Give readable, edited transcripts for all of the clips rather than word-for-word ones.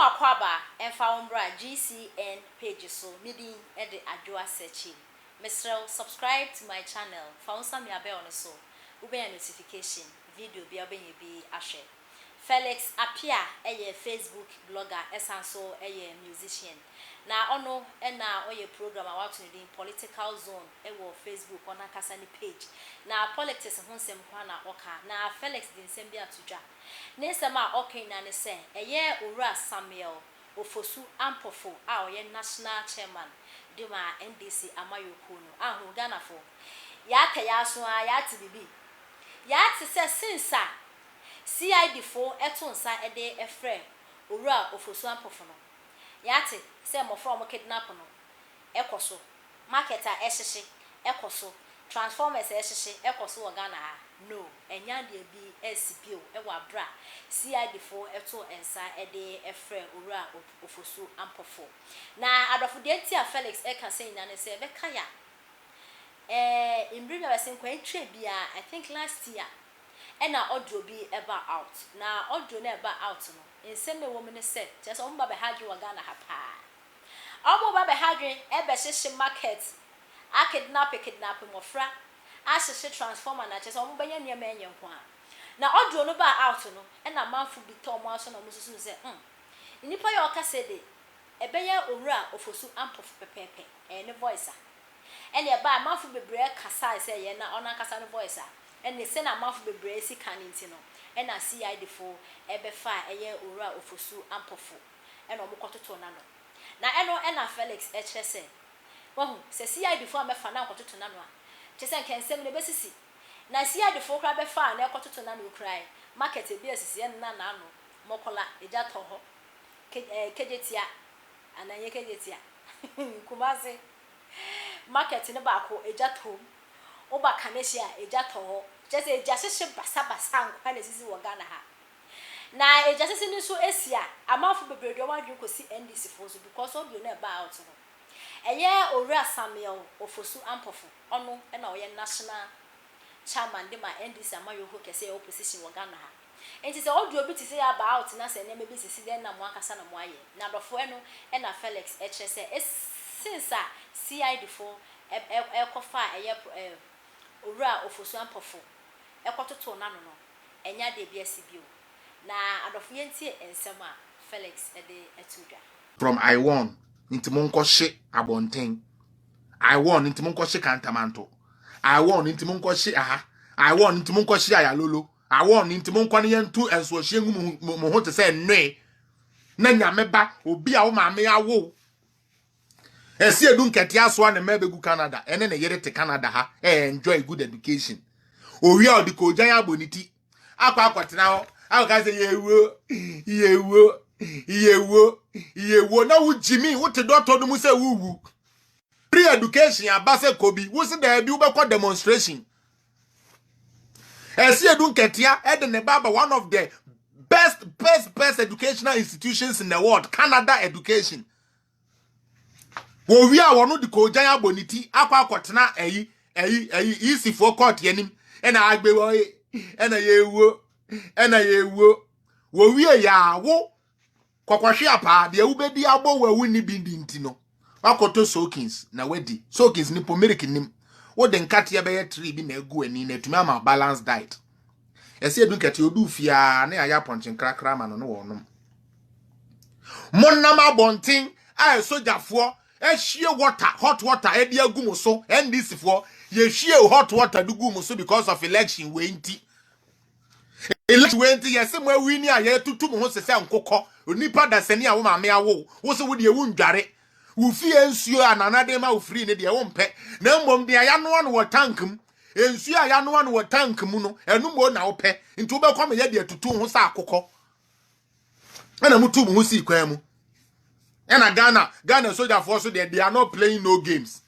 akwaba emfa umbra GCN page so midi e de adwoa search. Mesrel subscribe to my channel. Found some ya bell so. Ube notification video bi obenye bi ahwe. Felix appear a Facebook blogger esanso a musician. Na ono na oye program about to the political zone ewo Facebook on akasani page. Na politics honsem kwa na oka. Na Felix din sembi atuja. Ne sema okay na ne se eye Owura Samuel Ofosu Ampofo a oye national chairman dima NDC amayoko no ahu Ghana fo. Ya ka ya so a ya ti bibi. Ya ti se sinsa CID fo eto nsa ede efre Owura Ofosu Ampofo no. Yate se mo from kidnap no ekoso marketer ehyehe ekoso transformers ehyehe ekoso wo Ghana ha no enya de bi esipio ewa bra CID fo eto ensa ede efre Owura Ofosu Ampofo na adofo de tia Felix eka say na ne se beka ya imbri na wesen kwa entwe bia I think last year ena audio bi eba out na audio na eba out no nseme wo mene se just on ba be hadwe wa Ghana ha pa omo ba be hadwe e be hyehye market a kidnap mofra a hyehye transformer na just on banya niam enye nko a na audio no ba out no ena manfo bi to mo aso na mo susu se nipa ya oka se de e be ya Owura Ofosu Ampofo pepepe ne voice a ene ba manfo bebre kasa se ye na ona kasa no voice a ene se na manfo bebre si kaninti no ena CID fo ebe fa eye Owura Ofosu Ampofo ena omokototo na no na ena Felix echese wahu se CID fo amefa na okototo na no a chese nkensem ne besisi na CID fo kra be fa na okototo na no krai market bi asisi na na no mokola eja to ho kejetia ananye kejetia kumase market ne ba ko eja to oba kanesia eja to ho just a jasese basa nkwa na sisi wo Ghana ha na e jasese ni so esia amafo bebrede o wadwe ko si NDC fo so because of you na ba out no eye Owura Samuel Ofosu Ampofo ono na oye national chairman de ma NDC amayoko kese opposition wo Ghana ha enti se audio bi ti se ya ba out na se ne me bi sisi den na mo akasa na mo aye na dofo eno na Felix echese since CID fo e kofa eye Owura Ofosu Ampofo ekototo na no enya de bia sibio na adofo yentie ensem a Felix ede etudwa from I won into monkohye abonten I won into monkohye kantamanto I won into monkohye aha I won into monkohye ayalolo I won into monkwane yentu enso hye ngu mo ho te se nwe na nyame ba obi a wo maame awo esi edu nkete aso na mebegu Canada ene ne yere te Canada ha enjoy good education owi a odiko jan aboniti akwa akwatena ho aka se yewo na wu jimi wo te doctor no mu se wuwu free education abase kobi wo se da bi wo be kwa demonstration esi edu nketia ede ne baba one of the best educational institutions in the world Canada education wo wi a wono diko jan aboniti akwa akwatena isifo court yanim ena agbewo ena yewo wo wie ya wo kokwahwe apa de ubedi abo wawu ni bindi ntino wakoto soakins na wedi soakins ni pomeric nim wo de nkate be ye 3 bi na egu ani na tumi ama balance diet ese edu nkate odu fia na ya ponchin krakra ma no wonom monnam abonten a sojafo ehie water hot water e de agu mo so NDC fo ye hie hot water dugu mo so because of election wenti yes mo wini a ye tutu mo ho sese nkokọ onipa da sani a wo maame awo wo se wo de ewu ndware wo fie nsuo ananade ma wo free ne de wo mpe na mmom de ya no no wo tankum ensuo a ya no no wo tankum no enu mo na wo pe nti wo be kwa me ye de tutu ho sa akokọ ana mutu mo ho si kwan mu ena Ghana soldier force they are not playing no games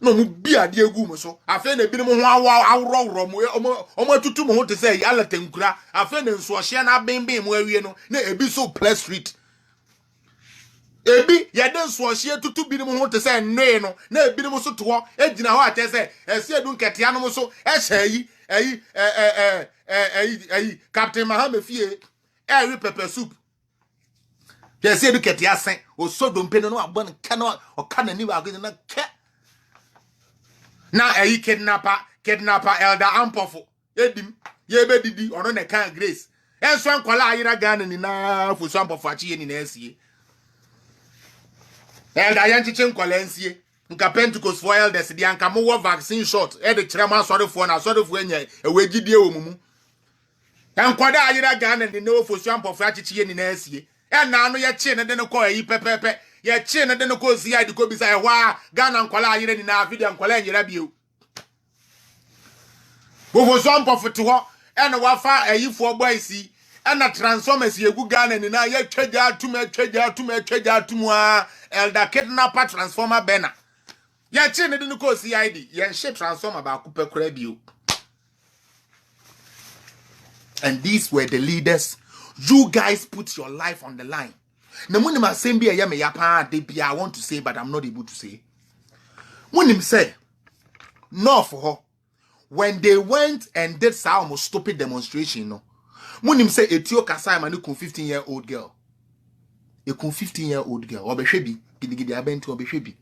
no mu bia de egu mo so afa na bi no ho awro mo omo tutu mo ho te say ya latenkura afa na nso hye na bembe mo awie no na ebi so plus street ebi ya de nso hye tutu bi no ho te say nwe no na ebi no so to egina ho ate say ese edu nketea no so ehye Captain Mahame fie pepper soup Yes, you get ya sent, or so don't pay no one cannot or can any argument not care. Now a kidnapper elder Ampofo. Edim, ye bedidi or on a kind grace. And swan kola ira gan and enough for some of Fachi in SC. Elder Yanchichem Colensie, Nka Pentecost for elders, the Ankamoa vaccine shot, the Trama sort of one, a sort of when a wedgie dear mumu. And Quada ira gan and the no for swamp of Fachi in SC. And now your chin and then a coy, pepe, your chin and then a co CID go beside wa, Gan and Kola in our video and Colan Rabu. Ofosu Ampofo to her, and a wafa a you for boysy, and a transformers ye good gun and in a treasure to moi, elder kidnapper transformer banner. Ya chin didn't call CID, yan ship transformer about Cooper Crabio. And these were the leaders. You guys put your life on the line. The money must same be a yama yapa, they I want to say, but I'm not able to say. When him say, no for her. When they went and did some stupid demonstration, no. When him say Etio Kasai manu 15-year-old girl. A 15-year-old girl. Obeshebi. Gidi abento obeshebi.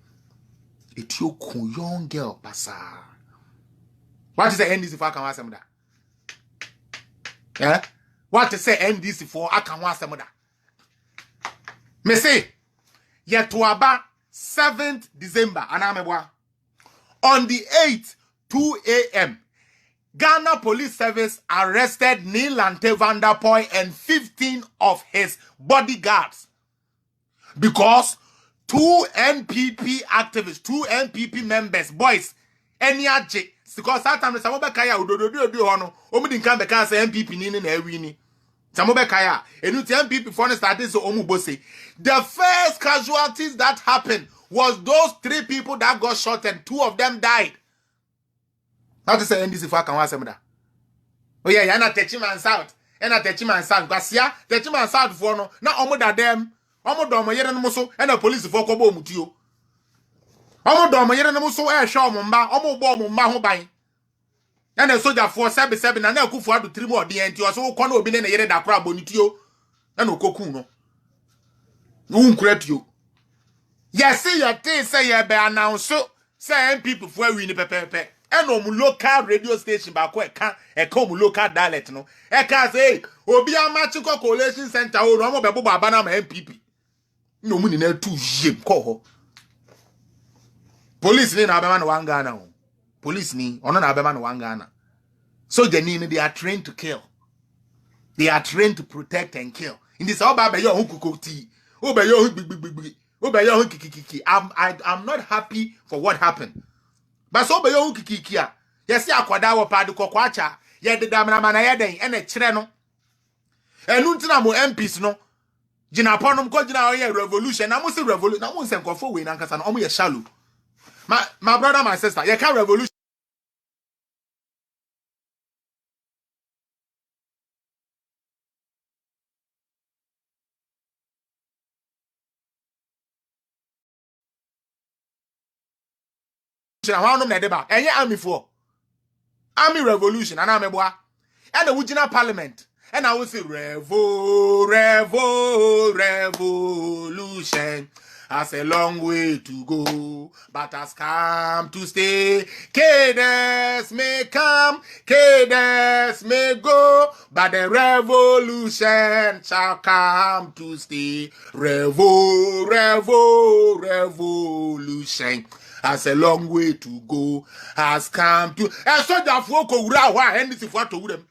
Etio kun young girl pasa. What is the NDC for I can want some that? Yeah? What to say NDC for I can want some that? Me say, yet to about 7th December, anamebwa. On the 8th, 2 a.m., Ghana Police Service arrested Neelante Vanderpoy and 15 of his bodyguards because 2 NPP activists, 2 NPP members, boys, NRJ, because sometimes Samoba Kaya do hono, Omudin Kambeka say NPP nini na ewini. Samoba Kaya, and NPP for started so Omubose. The first casualties that happened was those 3 people that got shot and 2 of them died. How to say NDC for I can want some that? Oh yeah, you're not touching man south. You're not touching man south. Because yeah, touching man south for no. Now omo da them. Omo do omo yere no so. And the police for kobo mutio. Omo do omo yere no so. Show omo mba. Omo bo omo mba ho ban. And the soldier for 7 and na kufu adu 3 more DNT. So kono obi ne yere da kra bonitio. And okoku no. Unkret you. Yes, see your thing say you be announce so. Say people for win pepe. And on local radio station back where come local dialect no. Eka say obi amachiko collation center o no mo bebo baba na MPP. No money na too shame call ho. Police ni na be man wangana o. Police ni ono na be man wangana. So they are trained to kill. They are trained to protect and kill. In this all baba yo hukukoti. Oba yo big. Oba yo kikiki. I'm not happy for what happened. But so be yo kikikia. Yes, ya kwada wo padu kokwacha. Ye de damna na ye den ene kire no. Enu ntina mo MPs no. Gina ponom ko gina ye revolution. Na mo se revolution. Na mo se nkofo we na nkasa no omo ye shallow. My brother, my sister, ye can revolution. Any army for army revolution and army boy and the original parliament and I will say revolution has a long way to go but has come to stay. Cadence may come, cadence may go, but the revolution shall come to stay. Revolution has a long way to go, has come to. And so the Foko why NDC for to them.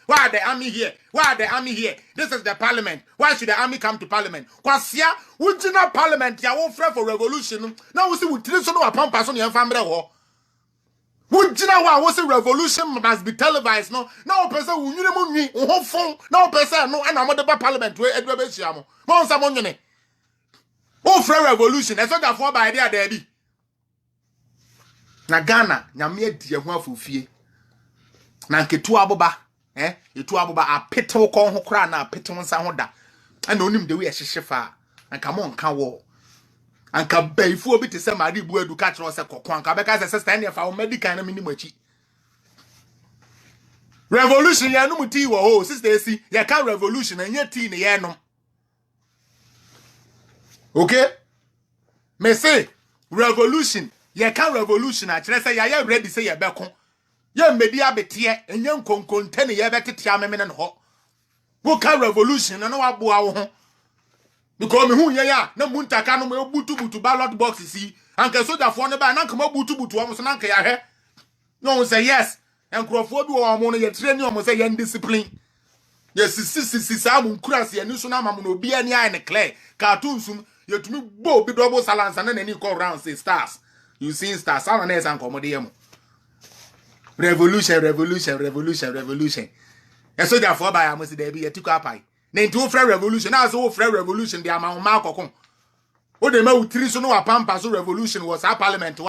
Why are the army here? Why are the army here? This is the parliament. Why should the army come to parliament? Because here, original parliament, you won't fret for revolution. Now we see we treat some of our person in family war. Original why was a revolution must be televised. No, now person who knew me, who phone, now person, no, and I'm the parliament where Edward Bessiamo. Monsa Monone. Oh, for revolution, and so therefore by idea there be. Na Ghana nyame die ho afofie na nketu aboba etu aboba apetew kon ho kra na apetew nsa ho da ana onim de we hyehyefa anka mo nka wo anka baifu obi te se mari bu adu ka kire se kokon anka beka se sister ne fa wo medical na mini machi revolution ya no muti wo ho sister esi ya ka revolution anya ti ne ye no Okay? Me say revolution. Ye can revolution. I say ya ready say ye beko. Ye media betie enye nkonkonte ne ye betetia memene ho. Wo can revolution na wa boa wo ho. Because me hu ye ya na muntaka no me butu ballot box si. Anka soldier for ne ba na nka butu am so na nka ya he. No say yes. Enkrofo bi wo mo no ye train o mo say ye discipline. Yes, Sam Crass, and Nusunam no be any eye clear. Cartoons, you to me bo be double salons and then any call round say stars. You see stars, Salas and Commodium. Revolution. And so therefore, by I must there be a took up. Name two fair revolution, as all fair revolution, the amount Marco. What the mo 3 so no a pampas revolution was our parliament.